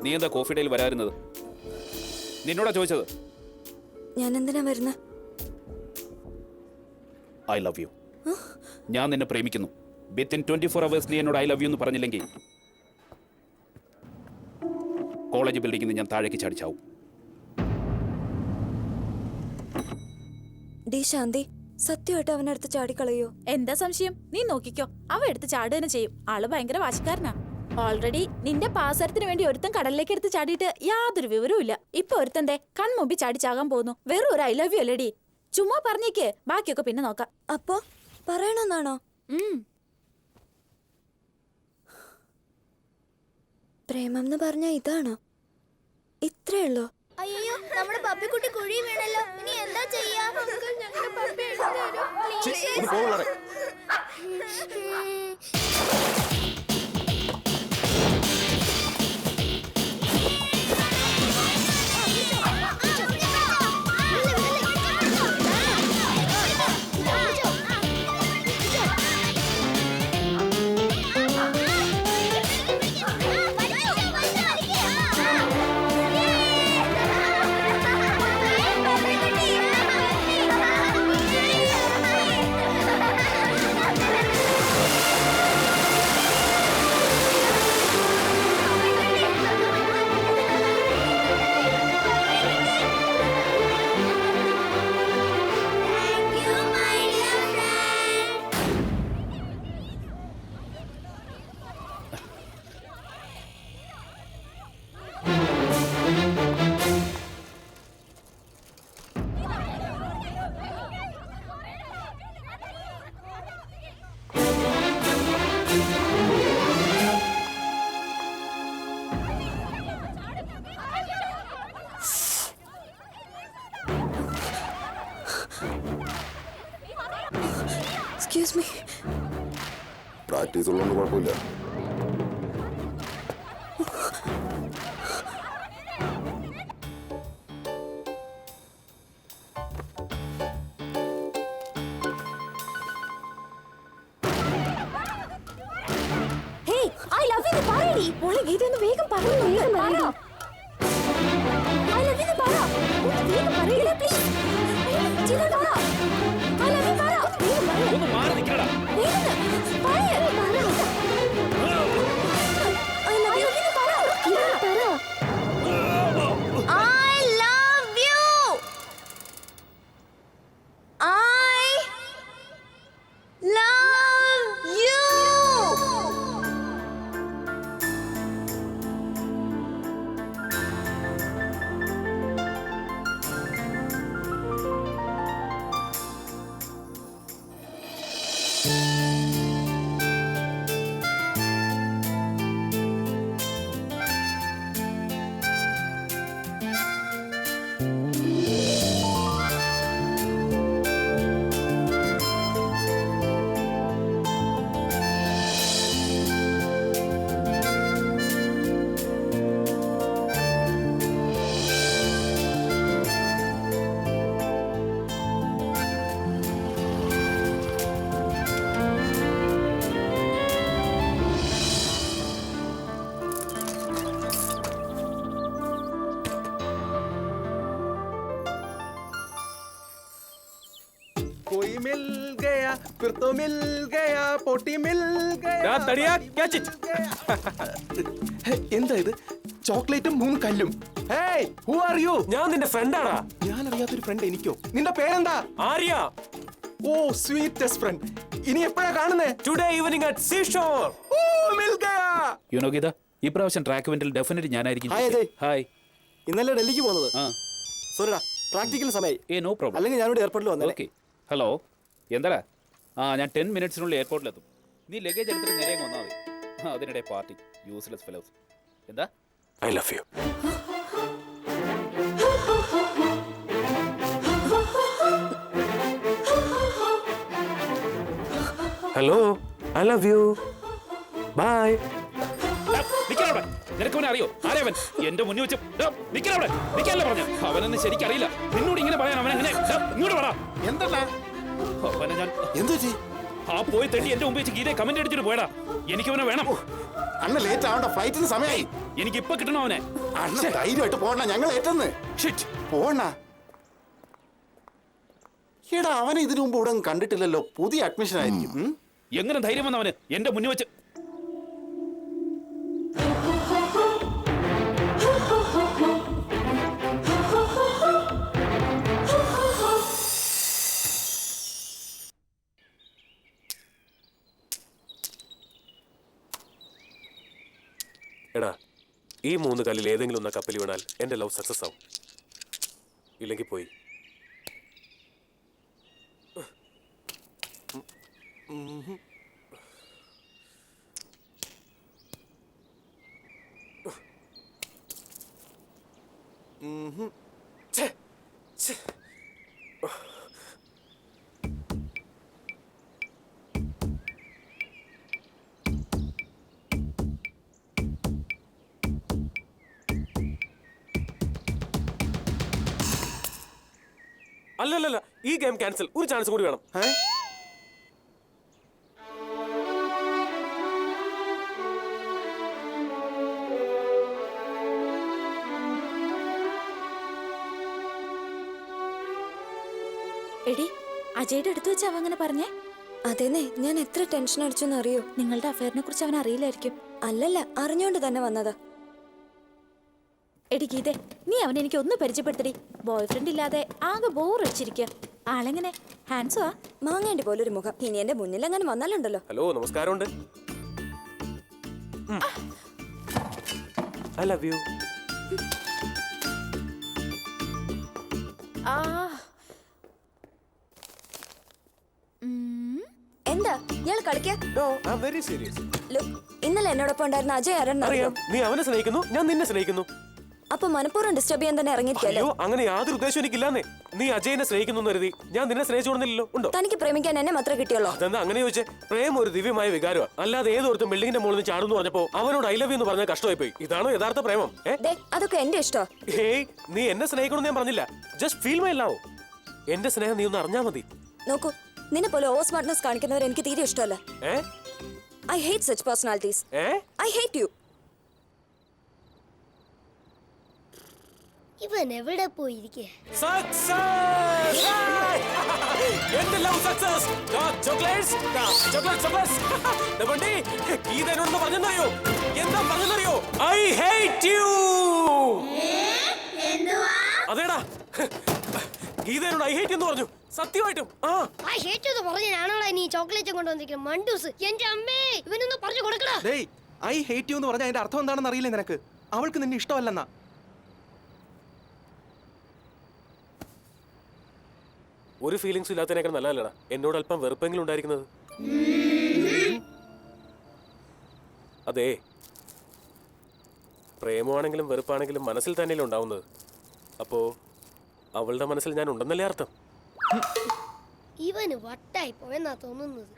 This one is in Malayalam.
നീ എന്താ കോഫി ഡേയിൽ വരാറുന്നത്? നിന്നോടാ ചോദിച്ചത്. ഞാൻ എന്തിനാ വരുന്നത്? I love U. ഞാൻ നിന്നെ പ്രേമിക്കുന്നു. വിത്തിൻ 24 hours നീ എന്നോട് ഐ ലവ് യു എന്ന് പറഞ്ഞില്ലെങ്കിൽ കോളേജ് ബിൽഡിങ്ങിൽ നിന്ന് ഞാൻ താഴേക്ക് ചാടിച്ചാവും. ഡി ശാന്തി, സത്യമായിട്ട് അവനടുത്ത് ചാടിക്കളയോ? എന്താ സംശയം? നീ നോക്കിക്കോ, അവ എടുത്ത് ചാടുക തന്നെ ചെയ്യും. ആള് ഭയങ്കര വാശിക്കാരനാ. ഓൾറെഡി നിന്റെ പാസരത്തിന് വേണ്ടി ഒരുത്തൻ കടലിലേക്ക് എടുത്ത് ചാടിയിട്ട് യാതൊരു വിവരവും ഇല്ല. ഇപ്പൊ ഒരുത്തന്റെ കൺമുമ്പിൽ ചാടിച്ചാകാൻ പോകുന്നു. വെറും ഒരു ഐ ലവ് യു അല്ലേടി. ചുമ്മാ പറഞ്ഞേക്ക്, ബാക്കിയൊക്കെ പിന്നെ നോക്കാം. അപ്പോ പറയണമെന്നാണോ? പ്രേമം എന്ന് പറഞ്ഞ ഇതാണോ? ഇത്രേ ഉള്ളോ? അയ്യോ, നമ്മുടെ പപ്പിക്കുട്ടി കുഴി വീണല്ലോ. ഇനി എന്താ ചെയ്യാ? ഞങ്ങളുടെ പപ്പി എടുത്തു തരൂ. Excuse me. പ്രാക്ടീസ് ഉള്ളതുകൊണ്ട് കുഴപ്പമില്ല. ഹേയ്, ഐ ലവ് യു പറയടി. മോളെ ഗീത ഒന്ന് വേഗം പറയൂ. ഐ ലവ് യു പറ. ഒന്ന് വേഗം പറയല്ലേ പ്ലീസ്. ചില പറ. ഐ ലവ് യു പറ. ഒന്ന് മാറി നിൽക്കടാ. വേഗം പറയ്. ഐ ലവ് യു പറ. പറ. I love you. I love you. कोई मिल गया फिर तो मिल गया पोटी मिल गया तड़िया क्या चीज എന്താ ഇത്? ചോക്ലേറ്റും 3 കല്ലും. Hey, who are you? ഞാൻ നിന്റെ ഫ്രണ്ടാടാ. ഞാൻ അറിയാത്തൊരു ഫ്രണ്ട് എനിക്കോ? നിന്റെ പേരെന്താ? ആര്യ. ഓ, സ്വീറ്റസ്റ്റ് ഫ്രണ്ട്. ഇനി എപ്പോഴാ കാണുന്നേ? Today evening at seashore. ഓ, മിൽ ഗയാ. യുനോ ഗീത, ഈ പ്രാവശ്യം ട്രാക്ക് ഇവന്റിൽ ഡെഫിനറ്റ്ലി ഞാനായിരിക്കും. ഹായ് അജയ്. ഹായ്. ഇന്നലെ ഡൽഹിക്ക് പോകുന്നത്. ആ, സോറിടാ, പ്രാക്ടിക്കൽ സമയമായി. No problem. അല്ലെങ്കിൽ ഞാനിവിടെ എയർപോർട്ടിൽ വന്നേ. ഓക്കെ. ഹലോ, എന്താടാ? ഞാൻ 10 മിനിറ്റ്സിനുള്ളിൽ എയർപോർട്ടിലെത്തും. നീ ലഗേജ് എടുത്തിട്ട് നേരെ വന്നാൽ മതി. അതിനിടെ പാർട്ടി യൂസ്ലെസ് ഫെലോസ്. എന്താ? I love you. Hello, I love you. Bye. നിനക്കവനെ അറിയോ? ആരവൻ? എന്റെ മുന്നിൽ വെച്ച് നിൽക്കണവിടെ നിൽക്കാനല്ലേ പറഞ്ഞു. അവനൊന്നും ശരിക്കറിയില്ല. നിന്നോട് ഇങ്ങനെ പറയാൻ അവനെങ്ങനെ? ഇങ്ങോട്ട് പറ. എന്തല്ല അവനെ ഞാൻ എന്തു ആ പോയി തട്ടി എന്റെ മുമ്പ് വെച്ച് ഗീതയെ കമന്റ് അടിച്ചിട്ട് പോയടാ. എനിക്കവനെ വേണം. അണ്ണ ലേറ്റ് ആവണ്ട, ഫ്ലൈറ്റിന് സമയമായി. എനിക്ക് ഇപ്പൊ കിട്ടണോ അവനെ? അണ്ണ ധൈര്യമായിട്ട് പോണ, ഞങ്ങൾ ഏറ്റെന്ന് ഷിറ്റ്. പോണ. എടാ അവനെ ഇതിനു മുമ്പ് ഇവിടെ കണ്ടിട്ടില്ലല്ലോ, പുതിയ അഡ്മിഷൻ ആയിരിക്കും. എങ്ങനെ ധൈര്യം വന്നവന് എന്റെ മുന്നിൽ വെച്ച്? എടാ, ഈ 3 കല്ലിൽ ഏതെങ്കിലും ഒന്ന് കപ്പൽ വീണാൽ എന്റെ ലവ് സക്സസ് ആവും. ഇല്ലെങ്കിൽ പോയി. ഛെ, ഛെ. അല്ലല്ല, ഈ ഗെയിം ക്യാൻസൽ. ഒരു ചാൻസ് കൂടി വേണം. എടി, അജയുടെ അടുത്ത് വെച്ച് അവ അങ്ങനെ പറഞ്ഞേ? അതേന്നെ, ഞാൻ എത്ര ടെൻഷൻ അടിച്ചെന്ന് അറിയോ? നിങ്ങളുടെ അഫയറിനെ കുറിച്ച് അവൻ അറിയില്ലായിരിക്കും. അല്ലല്ല, അറിഞ്ഞോണ്ട് തന്നെ വന്നതാ. എടി ഗീതേ, നീ അവനെ എനിക്ക് ഒന്ന് പരിചയപ്പെടുത്തടി. ബോയ് ഫ്രണ്ട് ഇല്ലാതെ ആകെ ബോർ അടിച്ചിരിക്കുക. ആളെങ്ങനെ? ഹാൻഡ്സോ? മാങ്ങേണ്ടി പോലൊരു മുഖം. ഇനി എന്റെ മുന്നിൽ അങ്ങനെ വന്നാലുണ്ടല്ലോ. ഹലോ, നമസ്കാരമുണ്ട്. I love you. എന്താ ഇയാൾ കളിക്കാ? No, I am very serious. Look, ഇന്നലെ എന്നോടൊപ്പം ഉണ്ടായിരുന്ന അജയ് ആരെന്ന് അറിയോ? അറിയാം, നീ അവനെ സ്നേഹിക്കുന്നു, ഞാൻ നിന്നെ സ്നേഹിക്കുന്നു. അപ്പൊ മനഃപൂർവ്വം ഡിസ്റ്റർബ് ചെയ്യാൻ തന്നെ ഇറങ്ങിയിരിക്കല്ലേ? അയ്യോ, അങ്ങനെ യാതൊരു ഉദ്ദേശം എനിക്കില്ലാന്നേ. നീ അജയനെ സ്നേഹിക്കുന്നു എന്ന് കരുതി ഞാൻ നിന്നെ സ്നേഹിച്ചോടുന്നില്ലല്ലോ. ഉണ്ടോ? തനിക്ക് പ്രേമിക്കാൻ എന്നെ മാത്രമേ കിട്ടിയുള്ളൂ. അതെന്താ അങ്ങനെ ചോദിച്ചേ? പ്രേമം ഒരു ദിവ്യമായ വികാരമാണ്. അല്ലാതെ ഏതോർത്തും ബിൽഡിങ്ങിന്റെ മുകളിൽ നിന്ന് ചാടുന്നു പറഞ്ഞപ്പോ അവനോട് ഐ ലവ് യു എന്ന് പറഞ്ഞാൽ കഷ്ടമായി പോയി. ഇതാണോ യഥാർത്ഥ പ്രേമം? ദേ, അതൊക്കെ എന്റെ ഇഷ്ടോ. ഹേയ്, നീ എന്നെ സ്നേഹിക്കണമെന്ന് ഞാൻ പറഞ്ഞില്ല. Just feel my love. എന്റെ സ്നേഹം നീ ഒന്ന് അറിഞ്ഞാ മതി. നോക്കൂ, നിന്നെ പോലെ ഓവർ സ്മാർട്ട്നെസ് കാണിക്കുന്നവർ എനിക്ക് തീരെ ഇഷ്ടമല്ല. I hate such personalities. I hate you. ഇവൻ എവിടെ പോയിരിക്കേ? അതേടാ, ഗീതയോട് ഐ ഹേറ്റ് എന്ന് പറഞ്ഞു. സത്യമായിട്ടും നീ ചോക്ലേറ്റ് കൊണ്ടുവന്നിരിക്കണം മണ്ടൂസ്. എന്റെ അമ്മേ, ഇവനൊന്ന് പറഞ്ഞു കൊടുക്കടാ. ഐ ഹേറ്റ് യു എന്ന് പറഞ്ഞാൽ അതിന്റെ അർത്ഥം എന്താണെന്ന് അറിയില്ലേ നിനക്ക്? അവൾക്ക് നിന്നെ ഇഷ്ടമല്ലെന്നാ. ഒരു ഫീലിംഗ്സും ഇല്ലാത്തതിനേക്കാൾ നല്ലതല്ലടാ എന്നോട് അല്പം വെറുപ്പെങ്കിലും ഉണ്ടായിരിക്കുന്നത്. അതെ, പ്രേമമാണെങ്കിലും വെറുപ്പാണെങ്കിലും മനസ്സിൽ തന്നെയല്ലേ ഉണ്ടാവുന്നത്. അപ്പോ അവളുടെ മനസ്സിൽ ഞാൻ ഉണ്ടെന്നല്ലേ അർത്ഥം? ഇവന് വട്ടായി പോയെന്നാ തോന്നുന്നത്.